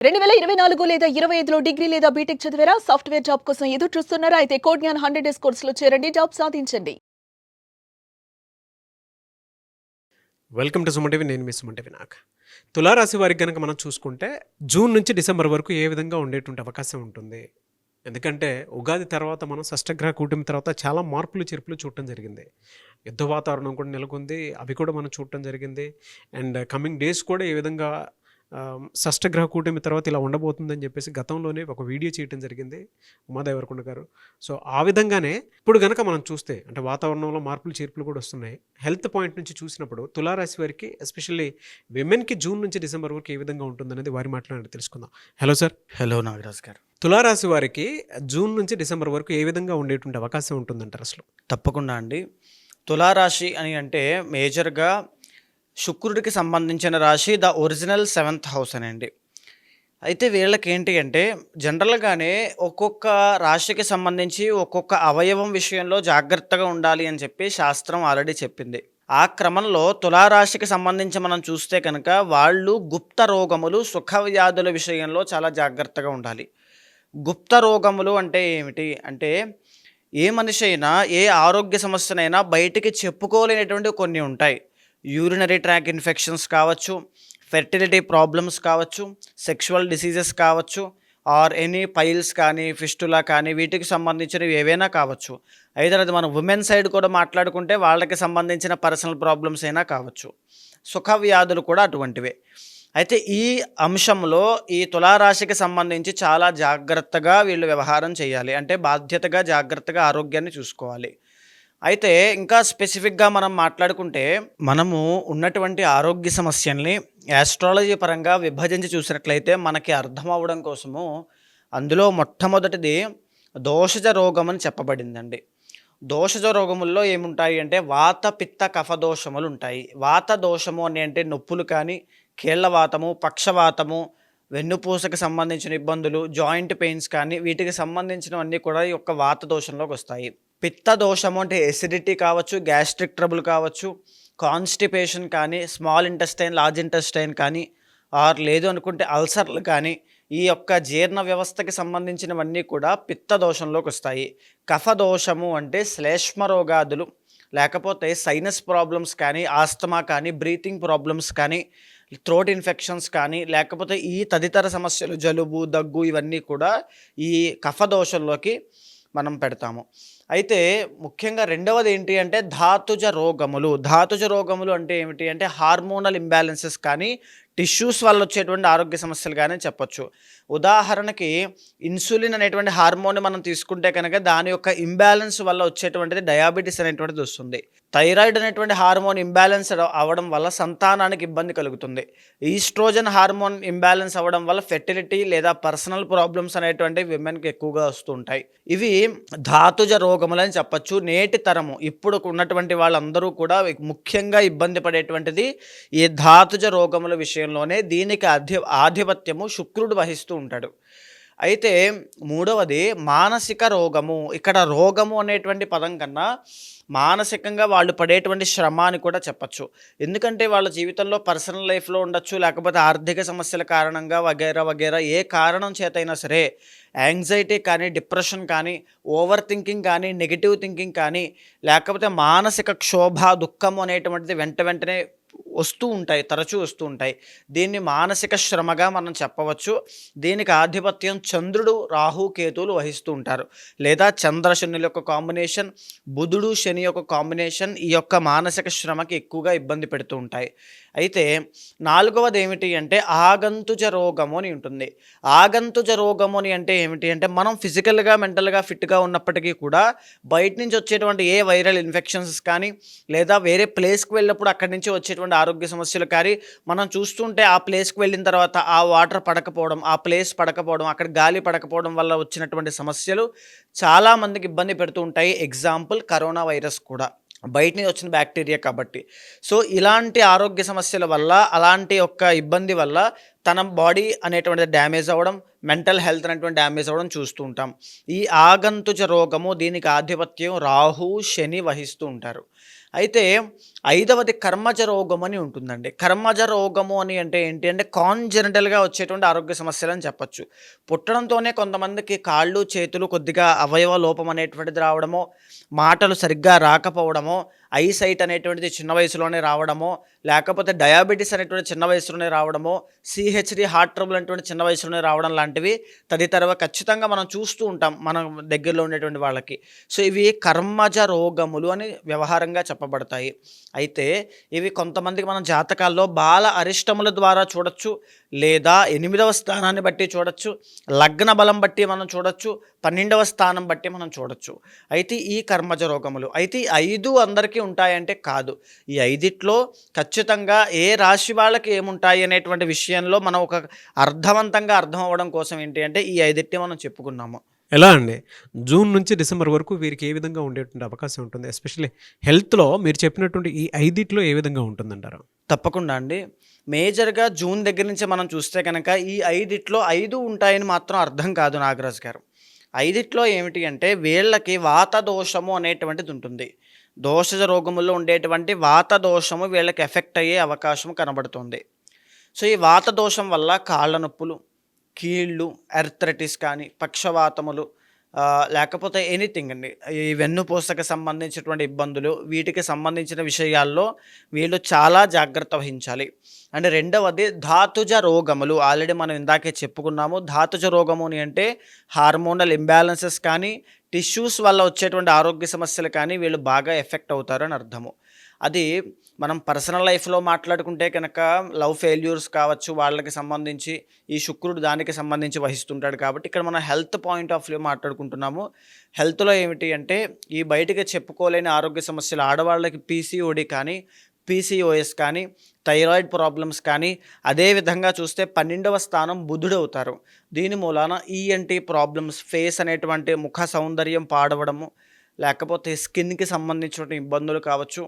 2024 లేదా 25లో డిగ్రీ లేదా బీటెక్ చదివారా? సాఫ్ట్‌వేర్ జాబ్ కోసం ఎదురు చూస్తున్నారా? అయితే కోడ్ జ్ఞాన్ 100 డేస్ కోర్సులో చేరండి. జాబ్ సాధించండి. Welcome to Suman TV. నేను మీ సుమన్ టీవీ. తులారాశి వారికి కనుక మనం చూసుకుంటే జూన్ నుంచి డిసెంబర్ వరకు ఏ విధంగా ఉండేటువంటి అవకాశం ఉంటుంది. ఎందుకంటే ఉగాది తర్వాత మనం షష్టగ్రహ కూటమి తర్వాత చాలా మార్పులు చేర్పులు చూడటం జరిగింది. యుద్ధ వాతావరణం కూడా నెలకొంది. అవి కూడా మనం చూడటం జరిగింది. అండ్ కమింగ్ డేస్ కూడా ఏ విధంగా షష్టగ్రహ కూటమి తర్వాత ఇలా ఉండబోతుందని చెప్పేసి గతంలోనే ఒక వీడియో చేయడం జరిగింది ఉమాదేవరకొండ గారు. సో ఆ విధంగానే ఇప్పుడు కనుక మనం చూస్తే అంటే వాతావరణంలో మార్పులు చేర్పులు కూడా వస్తున్నాయి. హెల్త్ పాయింట్ నుంచి చూసినప్పుడు తులారాశి వారికి ఎస్పెషల్లీ విమెన్కి జూన్ నుంచి డిసెంబర్ వరకు ఏ విధంగా ఉంటుందనేది వారి మాట్లాడి తెలుసుకుందాం. Hello sir. హలో నాగరాజ్ గారు. తులారాశి వారికి జూన్ నుంచి డిసెంబర్ వరకు ఏ విధంగా ఉండేటువంటి అవకాశం ఉంటుందంటారు అసలు? తప్పకుండా అండి. తులారాశి అని అంటే మేజర్గా శుక్రుడికి సంబంధించిన రాశి ద ఒరిజినల్ 7th హౌస్ అనండి. అయితే వీళ్ళకి ఏంటి అంటే జనరల్గానే ఒక్కొక్క రాశికి సంబంధించి ఒక్కొక్క అవయవం విషయంలో జాగ్రత్తగా ఉండాలి అని చెప్పి శాస్త్రం ఆల్రెడీ చెప్పింది. ఆ క్రమంలో తులారాశికి సంబంధించి మనం చూస్తే కనుక వాళ్ళు గుప్త రోగములు సుఖ వ్యాధుల విషయంలో చాలా జాగ్రత్తగా ఉండాలి. గుప్త రోగములు అంటే ఏమిటి అంటే ఏ మనిషి అయినా ఏ ఆరోగ్య సమస్యనైనా బయటికి చెప్పుకోలేనటువంటి కొన్ని ఉంటాయి. యూరినరీ ట్రాక్ ఇన్ఫెక్షన్స్ కావచ్చు, ఫెర్టిలిటీ ప్రాబ్లమ్స్ కావచ్చు, సెక్షువల్ డిసీజెస్ కావచ్చు, ఆర్ ఎనీ పైల్స్ కానీ ఫిస్టులా కానీ వీటికి సంబంధించినవి ఏవైనా కావచ్చు. అయితే అది మనం ఉమెన్ సైడ్ కూడా మాట్లాడుకుంటే వాళ్ళకి సంబంధించిన పర్సనల్ ప్రాబ్లమ్స్ అయినా కావచ్చు. సుఖ వ్యాధులు కూడా అటువంటివే. అయితే ఈ అంశంలో ఈ తులారాశికి సంబంధించి చాలా జాగ్రత్తగా వీళ్ళు వ్యవహారం చేయాలి. అంటే బాధ్యతగా జాగ్రత్తగా ఆరోగ్యాన్ని చూసుకోవాలి. అయితే ఇంకా స్పెసిఫిక్గా మనం మాట్లాడుకుంటే మనము ఉన్నటువంటి ఆరోగ్య సమస్యల్ని యాస్ట్రాలజీ పరంగా విభజించి చూసినట్లయితే మనకి అర్థం అవ్వడం కోసము అందులో మొట్టమొదటిది దోషజ రోగం అని చెప్పబడిందండి. దోషజ రోగముల్లో ఏముంటాయి అంటే వాత పిత్త కఫ దోషములు ఉంటాయి. వాత దోషము అని అంటే నొప్పులు కానీ, కీళ్లవాతము, పక్షవాతము, వెన్నుపూసకు సంబంధించిన ఇబ్బందులు, జాయింట్ పెయిన్స్ కానీ వీటికి సంబంధించినవన్నీ కూడా ఈ యొక్క వాత దోషంలోకి వస్తాయి. పిత్త దోషము అంటే ఎసిడిటీ కావచ్చు, గ్యాస్ట్రిక్ ట్రబుల్ కావచ్చు, కాన్స్టిపేషన్ కానీ, స్మాల్ ఇంటెస్టైన్ లార్జ్ ఇంటెస్టైన్ కానీ, ఆర్ లేదు అనుకుంటే అల్సర్లు కానీ ఈ యొక్క జీర్ణ వ్యవస్థకి సంబంధించినవన్నీ కూడా పిత్త దోషంలోకి వస్తాయి. కఫ దోషము అంటే శ్లేష్మ రోగాదులు, లేకపోతే సైనస్ ప్రాబ్లమ్స్ కానీ, ఆస్తమా కానీ, బ్రీతింగ్ ప్రాబ్లమ్స్ కానీ, థ్రోట్ ఇన్ఫెక్షన్స్ కానీ, లేకపోతే ఈ తదితర సమస్యలు జలుబు, దగ్గు ఇవన్నీ కూడా ఈ కఫ దోషంలోకి మనం పెడతాము. అయితే ముఖ్యంగా రెండవది ఏంటి అంటే ధాతుజ రోగములు. ధాతుజ రోగములు అంటే ఏమిటి అంటే హార్మోనల్ ఇంబ్యాలెన్సెస్ కానీ, టిష్యూస్ వల్ల వచ్చేటువంటి ఆరోగ్య సమస్యలు కానీ చెప్పొచ్చు. ఉదాహరణకి ఇన్సులిన్ అనేటువంటి హార్మోన్ని మనం తీసుకుంటే కనుక దాని యొక్క ఇంబ్యాలెన్స్ వల్ల వచ్చేటువంటిది డయాబెటీస్ అనేటువంటిది వస్తుంది. థైరాయిడ్ అనేటువంటి హార్మోన్ ఇంబ్యాలెన్స్ అవ్వడం వల్ల సంతానానికి ఇబ్బంది కలుగుతుంది. ఈస్ట్రోజన్ హార్మోన్ ఇంబ్యాలెన్స్ అవ్వడం వల్ల ఫెర్టిలిటీ లేదా పర్సనల్ ప్రాబ్లమ్స్ అనేటువంటి విమెన్కి ఎక్కువగా వస్తూ ఉంటాయి. ఇవి ధాతుజ రోగములని చెప్పచ్చు. నేటి తరము ఇప్పుడు ఉన్నటువంటి వాళ్ళందరూ కూడా ముఖ్యంగా ఇబ్బంది పడేటువంటిది ఈ ధాతుజ రోగముల విషయంలోనే. దీనికి ఆధిపత్యము శుక్రుడు వహిస్తూ ఉంటాడు. అయితే మూడవది మానసిక రోగము. ఇక్కడ రోగము అనేటువంటి పదం కన్నా మానసికంగా వాళ్ళు పడేటువంటి శ్రమ అని కూడా చెప్పచ్చు. ఎందుకంటే వాళ్ళ జీవితంలో పర్సనల్ లైఫ్లో ఉండొచ్చు, లేకపోతే ఆర్థిక సమస్యల కారణంగా వగైరా వగైరా ఏ కారణం చేతైనా సరే యాంగ్జైటీ కానీ, డిప్రెషన్ కానీ, ఓవర్ థింకింగ్ కానీ, నెగిటివ్ థింకింగ్ కానీ, లేకపోతే మానసిక క్షోభ, దుఃఖము అనేటువంటిది వెంటనే వస్తూ ఉంటాయి, తరచూ వస్తూ ఉంటాయి. దీన్ని మానసిక శ్రమగా మనం చెప్పవచ్చు. దీనికి ఆధిపత్యం చంద్రుడు, రాహు, కేతువులు వహిస్తూ ఉంటారు. లేదా చంద్ర శనుల యొక్క కాంబినేషన్, బుధుడు శని యొక్క కాంబినేషన్ ఈ యొక్క మానసిక శ్రమకి ఎక్కువగా ఇబ్బంది పెడుతూ ఉంటాయి. అయితే నాలుగవది ఏమిటి అంటే ఆగంతుజ రోగము అని ఉంటుంది. ఆగంతుజ రోగము అని అంటే ఏమిటి అంటే మనం ఫిజికల్గా మెంటల్గా ఫిట్గా ఉన్నప్పటికీ కూడా బయట నుంచి వచ్చేటువంటి ఏ వైరల్ ఇన్ఫెక్షన్స్ కానీ, లేదా వేరే ప్లేస్కి వెళ్ళినప్పుడు అక్కడి నుంచి వచ్చేటువంటి ఆరోగ్య సమస్యలు కానీ మనం చూస్తుంటే ఆ ప్లేస్కి వెళ్ళిన తర్వాత ఆ వాటర్ పడకపోవడం, ఆ ప్లేస్ పడకపోవడం, అక్కడ గాలి పడకపోవడం వల్ల వచ్చినటువంటి సమస్యలు చాలామందికి ఇబ్బంది పెడుతూ ఉంటాయి. ఎగ్జాంపుల్ కరోనా వైరస్ కూడా బయట నుంచి వచ్చిన బ్యాక్టీరియా కాబట్టి. సో ఇలాంటి ఆరోగ్య సమస్యల వల్ల, అలాంటి యొక్క ఇబ్బంది వల్ల తన బాడీ అనేటువంటిది డ్యామేజ్ అవ్వడం, మెంటల్ హెల్త్ అనేటువంటి డ్యామేజ్ అవ్వడం చూస్తూ ఉంటాం. ఈ ఆగంతుజ రోగము దీనికి ఆధిపత్యం రాహు, శని వహిస్తూ ఉంటారు. అయితే ఐదవది కర్మజ రోగం అని ఉంటుందండి. కర్మజ రోగము అని అంటే ఏంటి అంటే కాన్జెనిటల్గా వచ్చేటువంటి ఆరోగ్య సమస్యలు అని చెప్పచ్చు. పుట్టడంతోనే కొంతమందికి కాళ్ళు చేతులు కొద్దిగా అవయవ లోపం అనేటువంటిది రావడమో, మాటలు సరిగ్గా రాకపోవడమో, ఐసైట్ అనేటువంటిది చిన్న వయసులోనే రావడమో, లేకపోతే డయాబెటీస్ అనేటువంటి చిన్న వయసులోనే రావడమో, సిహెచ్డి హార్ట్ ట్రబుల్ అనేటువంటి చిన్న వయసులోనే రావడం లాంటివి తదితరవ ఖచ్చితంగా మనం చూస్తూ ఉంటాం మన దగ్గరలో ఉండేటువంటి వాళ్ళకి. సో ఇవి కర్మజ రోగములు అని వ్యవహారంగా చెప్పబడతాయి. అయితే ఇవి కొంతమందికి మనం జాతకాల్లో బాల అరిష్టముల ద్వారా చూడొచ్చు, లేదా 8వ స్థానాన్ని బట్టి చూడొచ్చు, లగ్న బలం బట్టి మనం చూడొచ్చు, 12వ స్థానం బట్టి మనం చూడొచ్చు. అయితే ఈ కర్మజ రోగములు అయితే ఈ 5 అందరికీ ఉంటాయంటే కాదు. ఈ 5లో ఖచ్చితంగా ఏ రాశి వాళ్ళకి ఏముంటాయి అనేటువంటి విషయంలో మనం ఒక అర్థవంతంగా అర్థం అవ్వడం కోసం ఏంటి అంటే ఈ 5 మనం చెప్పుకున్నాము. ఎలా అండి? జూన్ నుంచి డిసెంబర్ వరకు వీరికి ఏ విధంగా ఉండేటువంటి అవకాశం ఉంటుంది? ఎస్పెషల్లీ హెల్త్‌లో మీరు చెప్పినటువంటి ఈ 5 ఏ విధంగా ఉంటుందంటారు? తప్పకుండా అండి. మేజర్‌గా జూన్ దగ్గర నుంచి మనం చూస్తే కనుక ఈ 5లో 5 ఉంటాయని మాత్రం అర్థం కాదు నాగరాజు గారు. 5లో ఏమిటి అంటే వీళ్ళకి వాత దోషము అనేటువంటిది ఉంటుంది. దోషజ రోగముల్లో ఉండేటువంటి వాత దోషము వీళ్ళకి ఎఫెక్ట్ అయ్యే అవకాశం కనబడుతుంది. సో ఈ వాత దోషం వల్ల కాళ్ళ నొప్పులు, కీళ్ళు, ఆర్థరైటిస్ కానీ, పక్షవాతములు, లేకపోతే ఎనీథింగ్ అండి. ఈ వెన్నుపూసకు సంబంధించినటువంటి ఇబ్బందులు, వీటికి సంబంధించిన విషయాల్లో వీళ్ళు చాలా జాగ్రత్త వహించాలి. అండ్ రెండవది ధాతుజ రోగములు. ఆల్రెడీ మనం ఇందాకే చెప్పుకున్నాము. ధాతుజ రోగము అని అంటే హార్మోనల్ ఇంబ్యాలెన్సెస్ కానీ, టిష్యూస్ వల్ల వచ్చేటువంటి ఆరోగ్య సమస్యలు కానీ వీళ్ళు బాగా ఎఫెక్ట్ అవుతారని అర్థము. అది మనం పర్సనల్ లైఫ్లో మాట్లాడుకుంటే కనుక లవ్ ఫెయిల్యూర్స్ కావచ్చు, వాళ్ళకి సంబంధించి ఈ శుక్రుడు దానికి సంబంధించి వహిస్తుంటాడు. కాబట్టి ఇక్కడ మనం హెల్త్ పాయింట్ ఆఫ్ వ్యూ మాట్లాడుకుంటున్నాము. హెల్త్లో ఏమిటి అంటే ఈ బయటికి చెప్పుకోలేని ఆరోగ్య సమస్యలు, ఆడవాళ్ళకి పీసీఓడి కానీ, పీసీఓఎస్ కానీ, థైరాయిడ్ ప్రాబ్లమ్స్ కానీ, అదేవిధంగా చూస్తే 12వ స్థానం బుధుడు అవుతారు. దీని మూలాన ఈఎన్టీ ప్రాబ్లమ్స్, ఫేస్ అనేటువంటి ముఖ సౌందర్యం పాడవడము, లేకపోతే స్కిన్కి సంబంధించిన ఇబ్బందులు కావచ్చు,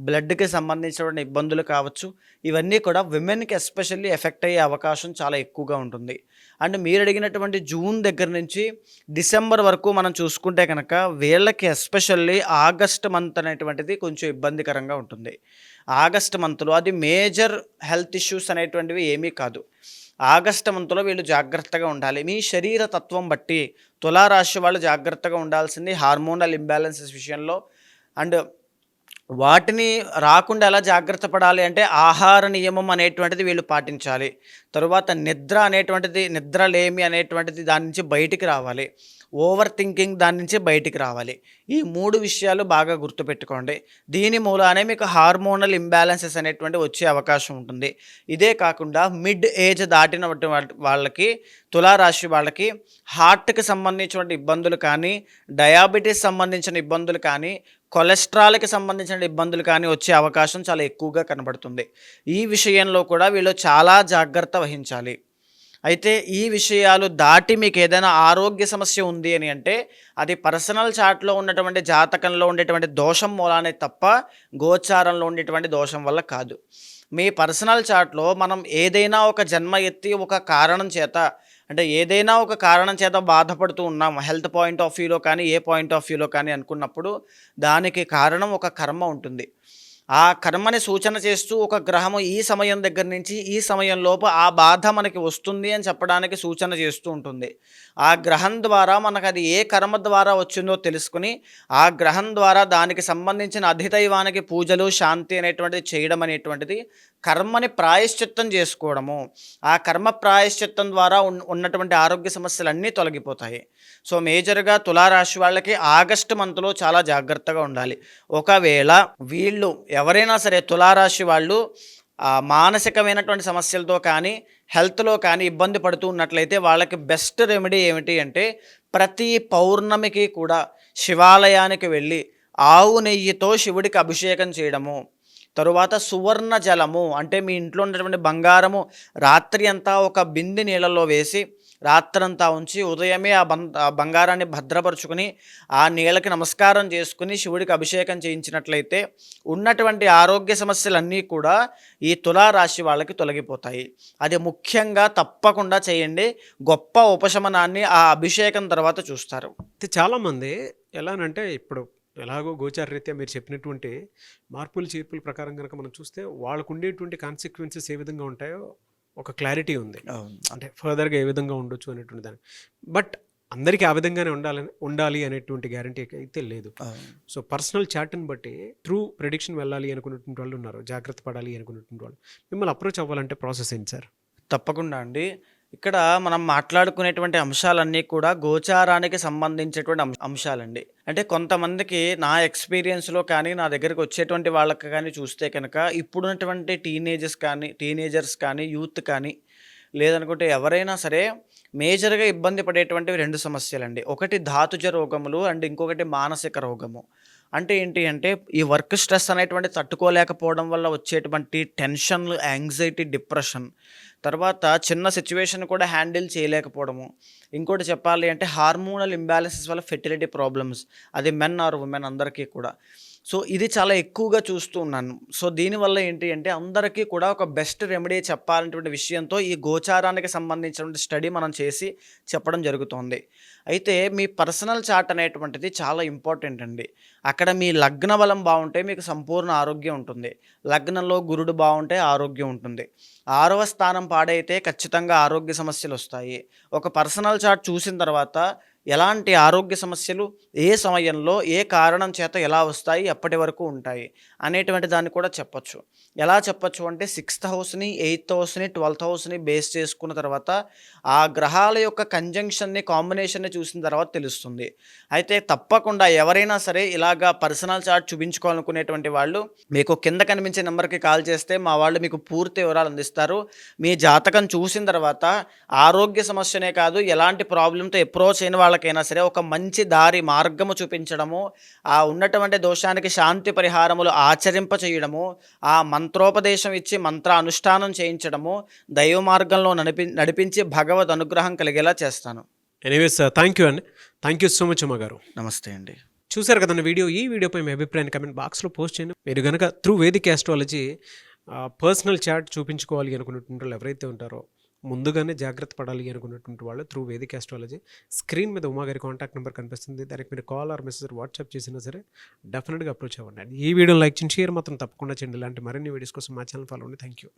బ్లడ్కి సంబంధించిన ఇబ్బందులు కావచ్చు, ఇవన్నీ కూడా విమెన్కి ఎస్పెషల్లీ ఎఫెక్ట్ అయ్యే అవకాశం చాలా ఎక్కువగా ఉంటుంది. అండ్ మీరు అడిగినటువంటి జూన్ దగ్గర నుంచి డిసెంబర్ వరకు మనం చూసుకుంటే కనుక వీళ్ళకి ఎస్పెషల్లీ ఆగస్ట్ మంత్ అనేటువంటిది కొంచెం ఇబ్బందికరంగా ఉంటుంది. ఆగస్ట్ మంత్లో అది మేజర్ హెల్త్ ఇష్యూస్ అనేటువంటివి ఏమీ కాదు. ఆగస్టు మంత్లో వీళ్ళు జాగ్రత్తగా ఉండాలి. మీ శరీర తత్వం బట్టి తులారాశి వాళ్ళు జాగ్రత్తగా ఉండాల్సింది హార్మోనల్ ఇంబ్యాలెన్సెస్ విషయంలో. అండ్ వాటిని రాకుండా ఎలా జాగ్రత్త పడాలి అంటే ఆహార నియమం అనేటువంటిది వీళ్ళు పాటించాలి. తరువాత నిద్ర అనేటువంటిది, నిద్రలేమి అనేటువంటిది దాని నుంచి బయటికి రావాలి. ఓవర్ థింకింగ్ దాని నుంచి బయటికి రావాలి. ఈ 3 విషయాలు బాగా గుర్తుపెట్టుకోండి. దీని మూలానే మీకు హార్మోనల్ ఇంబ్యాలెన్సెస్ అనేటువంటి వచ్చే అవకాశం ఉంటుంది. ఇదే కాకుండా మిడ్ ఏజ్ దాటిన వాళ్ళకి, తులారాశి వాళ్ళకి హార్ట్కి సంబంధించిన ఇబ్బందులు కానీ, డయాబెటీస్ సంబంధించిన ఇబ్బందులు కానీ, కొలెస్ట్రాల్కి సంబంధించిన ఇబ్బందులు కానీ వచ్చే అవకాశం చాలా ఎక్కువగా కనబడుతుంది. ఈ విషయంలో కూడా వీళ్ళు చాలా జాగ్రత్త వహించాలి. అయితే ఈ విషయాలు దాటి మీకు ఏదైనా ఆరోగ్య సమస్య ఉంది అని అంటే అది పర్సనల్ చార్ట్లో ఉన్నటువంటి జాతకంలో ఉండేటువంటి దోషం మూలానే తప్ప గోచారంలో ఉండేటువంటి దోషం వల్ల కాదు. మీ పర్సనల్ చార్ట్లో మనం ఏదైనా ఒక జన్మ ఎత్తి ఒక కారణం చేత, అంటే ఏదైనా ఒక కారణం చేత బాధపడుతూ ఉన్నాం, హెల్త్ పాయింట్ ఆఫ్ వ్యూలో కానీ ఏ పాయింట్ ఆఫ్ వ్యూలో కానీ అనుకున్నప్పుడు దానికి కారణం ఒక కర్మ ఉంటుంది. ఆ కర్మని సూచన చేస్తూ ఒక గ్రహము ఈ సమయం దగ్గర నుంచి ఈ సమయం లోపు ఆ బాధ మనకి వస్తుంది అని చెప్పడానికి సూచన చేస్తూ ఉంటుంది. ఆ గ్రహం ద్వారా మనకు అది ఏ కర్మ ద్వారా వచ్చిందో తెలుసుకుని ఆ గ్రహం ద్వారా దానికి సంబంధించిన అధిదైవానికి పూజలు, శాంతి అనేటువంటిది చేయడం అనేటువంటిది కర్మని ప్రాయశ్చిత్తం చేసుకోవడము. ఆ కర్మ ప్రాయశ్చిత్తం ద్వారా ఉన్నటువంటి ఆరోగ్య సమస్యలన్నీ తొలగిపోతాయి. సో మేజర్గా తులారాశి వాళ్ళకి ఆగస్టు మంత్లో చాలా జాగ్రత్తగా ఉండాలి. ఒకవేళ వీళ్ళు ఎవరైనా సరే తులారాశి వాళ్ళు మానసికమైనటువంటి సమస్యలతో కానీ హెల్త్లో కానీ ఇబ్బంది పడుతూ ఉన్నట్లయితే వాళ్ళకి బెస్ట్ రెమెడీ ఏమిటి అంటే ప్రతి పౌర్ణమికి కూడా శివాలయానికి వెళ్ళి ఆవు నెయ్యితో శివుడికి అభిషేకం చేయడము, తరువాత సువర్ణ జలము అంటే మీ ఇంట్లో ఉన్నటువంటి బంగారము రాత్రి అంతా ఒక బిందె నీళ్ళలో వేసి రాత్రంతా ఉంచి ఉదయమే ఆ బంగారాన్ని భద్రపరుచుకుని ఆ నీళ్ళకి నమస్కారం చేసుకుని శివుడికి అభిషేకం చేయించినట్లయితే ఉన్నటువంటి ఆరోగ్య సమస్యలన్నీ కూడా ఈ తులారాశి వాళ్ళకి తొలగిపోతాయి. అది ముఖ్యంగా తప్పకుండా చేయండి. గొప్ప ఉపశమనాన్ని ఆ అభిషేకం తర్వాత చూస్తారు. అయితే చాలామంది ఎలానంటే ఇప్పుడు ఎలాగో గోచార రీత్యా మీరు చెప్పినటువంటి మార్పులు చేర్పుల ప్రకారం కనుక మనం చూస్తే వాళ్ళకు ఉండేటువంటి కాన్సిక్వెన్సెస్ ఏ విధంగా ఉంటాయో ఒక క్లారిటీ ఉంది. అంటే ఫర్దర్గా ఏ విధంగా ఉండొచ్చు అనేటువంటి దాన్ని బట్ అందరికీ ఆ విధంగానే ఉండాలి అనేటువంటి గ్యారంటీ అయితే లేదు. సో పర్సనల్ చాట్ని బట్టి ట్రూ ప్రెడిక్షన్ వెళ్ళాలి అనుకున్నటువంటి వాళ్ళు ఉన్నారు, జాగ్రత్త పడాలి అనుకున్నటువంటి వాళ్ళు. మిమ్మల్ని అప్రోచ్ అవ్వాలంటే ప్రాసెస్ ఏంటి సార్? తప్పకుండా అండి. ఇక్కడ మనం మాట్లాడుకునేటువంటి అంశాలన్నీ కూడా గోచారానికి సంబంధించేటువంటి అంశాలండి. అంటే కొంతమందికి నా ఎక్స్పీరియన్స్లో కానీ నా దగ్గరికి వచ్చేటువంటి వాళ్ళకి కానీ చూస్తే కనుక ఇప్పుడున్నటువంటి టీనేజర్స్ కానీ యూత్ కానీ లేదనుకుంటే ఎవరైనా సరే మేజర్గా ఇబ్బంది పడేటువంటివి 2 సమస్యలండి. ఒకటి ధాతుజ రోగములు అండ్ ఇంకొకటి మానసిక రోగము. అంటే ఏంటి అంటే ఈ వర్క్ స్ట్రెస్ అనేటువంటి తట్టుకోలేకపోవడం వల్ల వచ్చేటువంటి టెన్షన్లు, యాంగ్జైటీ, డిప్రెషన్, తర్వాత చిన్న సిచ్యువేషన్ కూడా హ్యాండిల్ చేయలేకపోవడము. ఇంకోటి చెప్పాలి అంటే హార్మోనల్ ఇంబ్యాలెన్సెస్ వల్ల ఫెర్టిలిటీ ప్రాబ్లమ్స్, అది మెన్ ఆర్ ఉమెన్ అందరికీ కూడా. సో ఇది చాలా ఎక్కువగా చూస్తూ ఉన్నాను. సో దీనివల్ల ఏంటి అంటే అందరికీ కూడా ఒక బెస్ట్ రెమెడీ చెప్పాలనేటువంటి విషయంతో ఈ గోచారానికి సంబంధించినటువంటి స్టడీ మనం చేసి చెప్పడం జరుగుతోంది. అయితే మీ పర్సనల్ చార్ట్ అనేటువంటిది చాలా ఇంపార్టెంట్ అండి. అక్కడ మీ లగ్న బలం బాగుంటే మీకు సంపూర్ణ ఆరోగ్యం ఉంటుంది. లగ్నంలో గురుడు బాగుంటే ఆరోగ్యం ఉంటుంది. 6వ స్థానం పాడైతే ఖచ్చితంగా ఆరోగ్య సమస్యలు వస్తాయి. ఒక పర్సనల్ చార్ట్ చూసిన తర్వాత ఎలాంటి ఆరోగ్య సమస్యలు ఏ సమయంలో ఏ కారణం చేత ఎలా వస్తాయి, ఎప్పటి వరకు ఉంటాయి అనేటువంటి దాన్ని కూడా చెప్పచ్చు. ఎలా చెప్పచ్చు అంటే 6th హౌస్ని, 8th హౌస్ని, 12th హౌస్ని బేస్ చేసుకున్న తర్వాత ఆ గ్రహాల యొక్క కంజంక్షన్ని, కాంబినేషన్ని చూసిన తర్వాత తెలుస్తుంది. అయితే తప్పకుండా ఎవరైనా సరే ఇలాగా పర్సనల్ చార్ట్ చూపించుకోవాలనుకునేటువంటి వాళ్ళు మీకు కింద కనిపించే నెంబర్కి కాల్ చేస్తే మా వాళ్ళు మీకు పూర్తి వివరాలు అందిస్తారు. మీ జాతకం చూసిన తర్వాత ఆరోగ్య సమస్యనే కాదు ఎలాంటి ప్రాబ్లంతో అప్రోచ్ అయిన వాళ్ళకైనా సరే ఒక మంచి మార్గము చూపించడము, ఆ ఉన్నటువంటి దోషానికి శాంతి పరిహారములు ఆచరింప చేయడము, ఆ మంత్రోపదేశం ఇచ్చి మంత్ర అనుష్ఠానం చేయించడము, దైవ మార్గంలో నడిపించి భగవద్ అనుగ్రహం కలిగేలా చేస్తాను. ఎనీవేస్ థ్యాంక్ యూ అండి. థ్యాంక్ యూ సో మచ్ అమ్మ గారు. నమస్తే అండి. చూసారు కదండి ఈ వీడియోపై మీ అభిప్రాయాన్ని కమెంట్ బాక్స్లో పోస్ట్ చేయండి. మీరు కనుక through Vedic astrology personal chart చూపించుకోవాలి అనుకున్నటువంటి వాళ్ళు ఎవరైతే ఉంటారో ముందుగానే జాగ్రత్త పడాలి అనుకున్నటువంటి వాళ్ళు త్రూ వేదిక్ ఆస్ట్రాలజీ స్క్రీన్ మీద ఉమాగారి కాంటాక్ట్ నెంబర్ కనిపిస్తుంది. దానికి మీరు కాల్ ఆర్ మెసేజ్ వాట్సాప్ చేసినా సరే డెఫినెట్గా అప్రోచ్ అవ్వండి. ఈ వీడియోని లైక్ చేయండి, షేర్ మాత్రం తప్పకుండా చేయండి. ఇలాంటి మరిన్ని వీడియోస్ కోసం మా ఛానల్ ఫాలో అవ్వండి. Thank you.